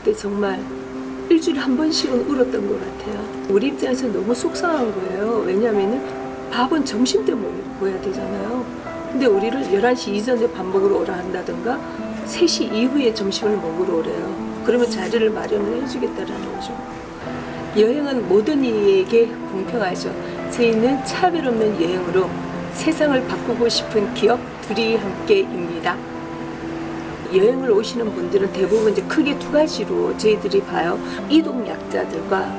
그때 정말 일주일에 한 번씩은 울었던 것 같아요. 우리 입장에서 너무 속상한 거예요. 왜냐하면 밥은 점심 때 먹어야 되잖아요. 근데 우리를 11시 이전에 밥 먹으러 오라 한다든가 3시 이후에 점심을 먹으러 오래요. 그러면 자리를 마련을 해주겠다라는 거죠. 여행은 모든 이에게 공평하죠. 저희는 차별 없는 여행으로 세상을 바꾸고 싶은 기억 둘이 함께입니다. 여행을 오시는 분들은 대부분 이제 크게 두 가지로 저희들이 봐요. 이동약자들과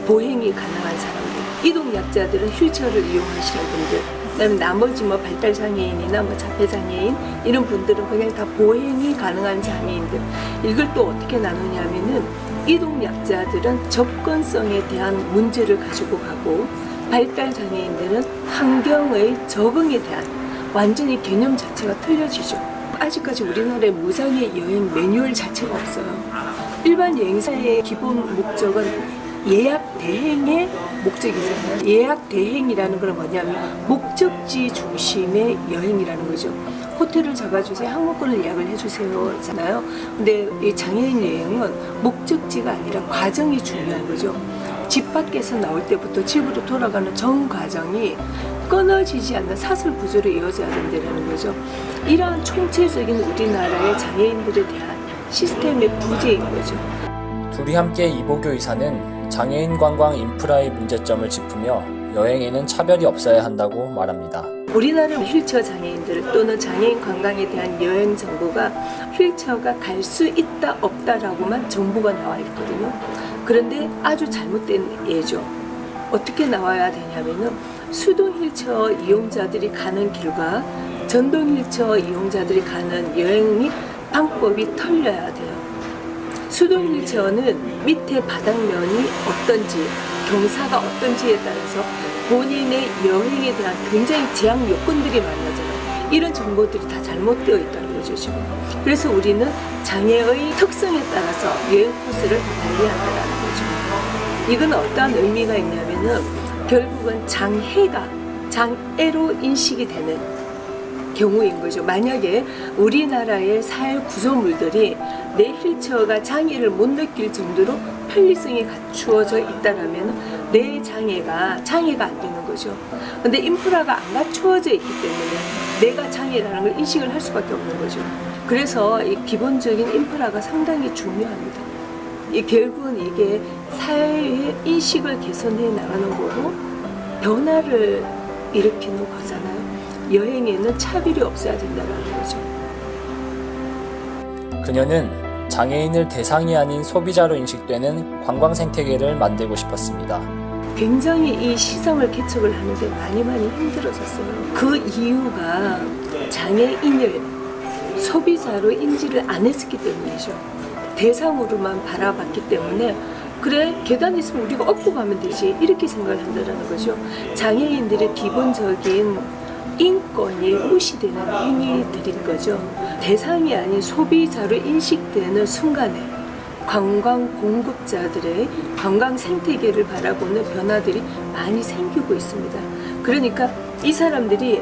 보행이 가능한 사람들. 이동약자들은 휠체어를 이용하시는 분들. 그다음에 나머지 발달장애인이나 자폐장애인 이런 분들은 그냥 다 보행이 가능한 장애인들. 이걸 또 어떻게 나누냐면은 이동약자들은 접근성에 대한 문제를 가지고 가고 발달장애인들은 환경의 적응에 대한 완전히 개념 자체가 틀려지죠. 아직까지 우리나라에 무장애 여행 매뉴얼 자체가 없어요. 일반 여행사의 기본 목적은 예약 대행의 목적이잖아요. 예약 대행이라는 건 뭐냐면 목적지 중심의 여행이라는 거죠. 호텔을 잡아주세요, 항공권을 예약을 해주세요 잖아요. 근데 이 장애인 여행은 목적지가 아니라 과정이 중요한 거죠. 집 밖에서 나올 때부터 집으로 돌아가는 전 과정이 끊어지지 않는 사슬 구조로 이어져야 된다는 거죠. 이러한 총체적인 우리나라의 장애인들에 대한 시스템의 부재인 거죠. 둘이 함께 이보교 이사는 장애인 관광 인프라의 문제점을 짚으며 여행에는 차별이 없어야 한다고 말합니다. 우리나라 휠체어 장애인들 또는 장애인 관광에 대한 여행 정보가 휠체어가 갈 수 있다 없다라고만 정보가 나와 있거든요. 그런데 아주 잘못된 예죠. 어떻게 나와야 되냐면은 수동 휠체어 이용자들이 가는 길과 전동 휠체어 이용자들이 가는 여행이 방법이 틀려야 돼요. 수동 휠체어는 밑에 바닥면이 어떤지, 경사가 어떤지에 따라서 본인의 여행에 대한 굉장히 제약 요건들이 많아져요. 이런 정보들이 다 잘못되어 있다는 거죠, 지금. 그래서 우리는 장애의 특성에 따라서 여행 코스를 관리한다는 거죠. 이건 어떠한 의미가 있냐면은 결국은 장애가 장애로 인식이 되는 경우인 거죠. 만약에 우리나라의 사회 구조물들이 내 휠체어가 장애를 못 느낄 정도로 편리성이 갖추어져 있다라면 내 장애가 안 되는 거죠. 근데 인프라가 안 갖추어져 있기 때문에 내가 장애라는 걸 인식을 할 수밖에 없는 거죠. 그래서 이 기본적인 인프라가 상당히 중요합니다. 결국은 이게 사회의 인식을 개선해 나가는 거고 변화를 일으키는 거잖아요. 여행에는 차별이 없어야 된다는 거죠. 그녀는 장애인을 대상이 아닌 소비자로 인식되는 관광 생태계를 만들고 싶었습니다. 굉장히 이 시장을 개척을 하는데 많이 힘들어졌어요. 그 이유가 장애인을 소비자로 인지를 안 했기 때문이죠. 대상으로만 바라봤기 때문에 그래 계단 있으면 우리가 업고 가면 되지 이렇게 생각을 한다는 거죠. 장애인들의 기본적인 인권이 무시되는 행위들인 거죠. 대상이 아닌 소비자로 인식되는 순간에 관광 공급자들의 관광 생태계를 바라보는 변화들이 많이 생기고 있습니다. 그러니까 이 사람들이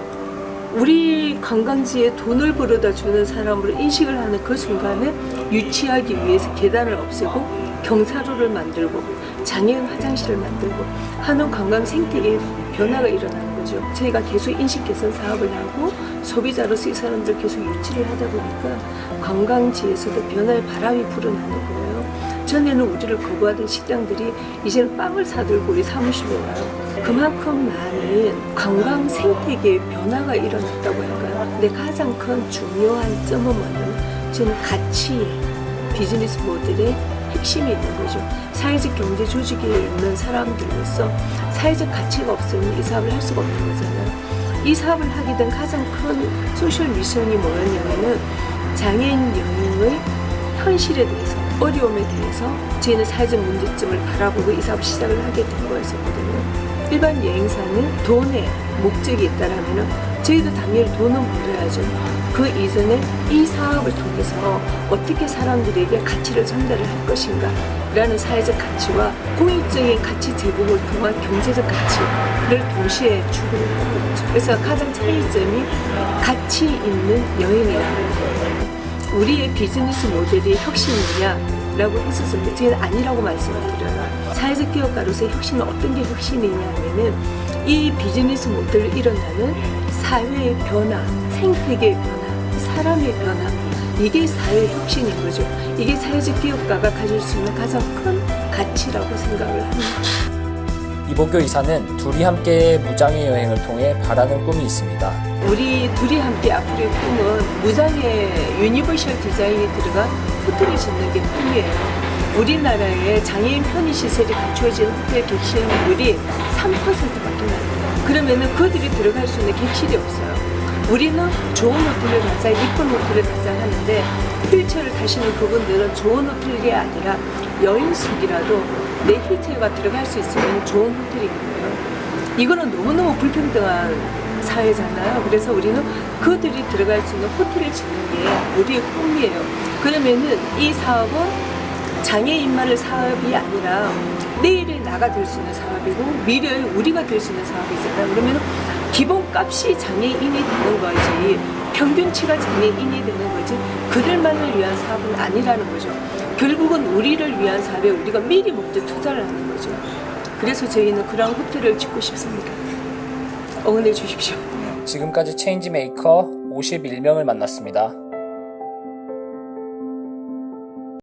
우리 관광지에 돈을 벌어다 주는 사람으로 인식을 하는 그 순간에 유치하기 위해서 계단을 없애고 경사로를 만들고 장애인 화장실을 만들고 하는 관광 생태계의 변화가 일어나는 거죠. 저희가 계속 인식 개선 사업을 하고 소비자로서 이 사람들 계속 유치를 하다 보니까 관광지에서도 변화의 바람이 불어나는 거예요. 전에는 우리를 거부하던 식당들이 이제는 빵을 사들고 우리 사무실에 와요. 그만큼 많은 관광 생태계의 변화가 일어났다고 할까요? 근데 가장 큰 중요한 점은 뭐냐면 저는 가치의 비즈니스 모델의 핵심이 있는 거죠. 사회적 경제 조직에 있는 사람들로서 사회적 가치가 없으면 이 사업을 할 수가 없는 거잖아요. 이 사업을 하게 된 가장 큰 소셜 미션이 뭐였냐면은 장애인 여행의 현실에 대해서 어려움에 대해서 저희는 사회적 문제점을 바라보고 이 사업 시작을 하게 된 거였었거든요. 일반 여행사는 돈에 목적이 있다라면은 저희도 당연히 돈은 벌어야죠. 그 이전에 이 사업을 통해서 어떻게 사람들에게 가치를 전달을 할 것인가 라는 사회적 가치와 공익적인 가치 제공을 통한 경제적 가치를 동시에 추구를 하고 있죠. 그래서 가장 차이점이 가치 있는 여행이라는 거예요. 우리의 비즈니스 모델이 혁신이냐 라고 했었는데 저희는 아니라고 말씀을 드려요. 사회적 기업가로서 혁신은 어떤 게 혁신이냐 하면은 이 비즈니스 모델로 일어나는 사회의 변화, 생태계의 변화, 사람의 변화, 이게 사회 혁신인 거죠. 이게 사회적 기업가가 가질 수 있는 가장 큰 가치라고 생각을 합니다. 이복교 이사는 둘이 함께의 무장의 여행을 통해 바라는 꿈이 있습니다. 우리 둘이 함께 앞으로의 꿈은 무장의 유니버셜 디자인이 들어간 호텔을 짓는 게 꿈이에요. 우리나라에 장애인 편의시설이 갖추어진 호텔 객실률이 3%밖에 안 돼요. 그러면은 그들이 들어갈 수 있는 객실이 없어요. 우리는 좋은 호텔을 가자, 이쁜 호텔을 가자 하는데 휠체어를 타시는 그분들은 좋은 호텔이 아니라 여인숙이라도 내 휠체어가 들어갈 수 있으면 좋은 호텔인 거예요. 이거는 너무너무 불평등한 사회잖아요. 그래서 우리는 그들이 들어갈 수 있는 호텔을 짓는 게 우리의 꿈이에요. 그러면은 이 사업은 장애인만의 사업이 아니라 내일의 나가 될 수 있는 사업이고 미래의 우리가 될 수 있는 사업이잖아요. 그러면 기본값이 장애인이 되는 거지 평균치가 장애인이 되는 거지 그들만을 위한 사업은 아니라는 거죠. 결국은 우리를 위한 사업에 우리가 미리 먼저 투자를 하는 거죠. 그래서 저희는 그런 호텔을 짓고 싶습니다. 응원해 주십시오. 지금까지 체인지메이커 51명을 만났습니다.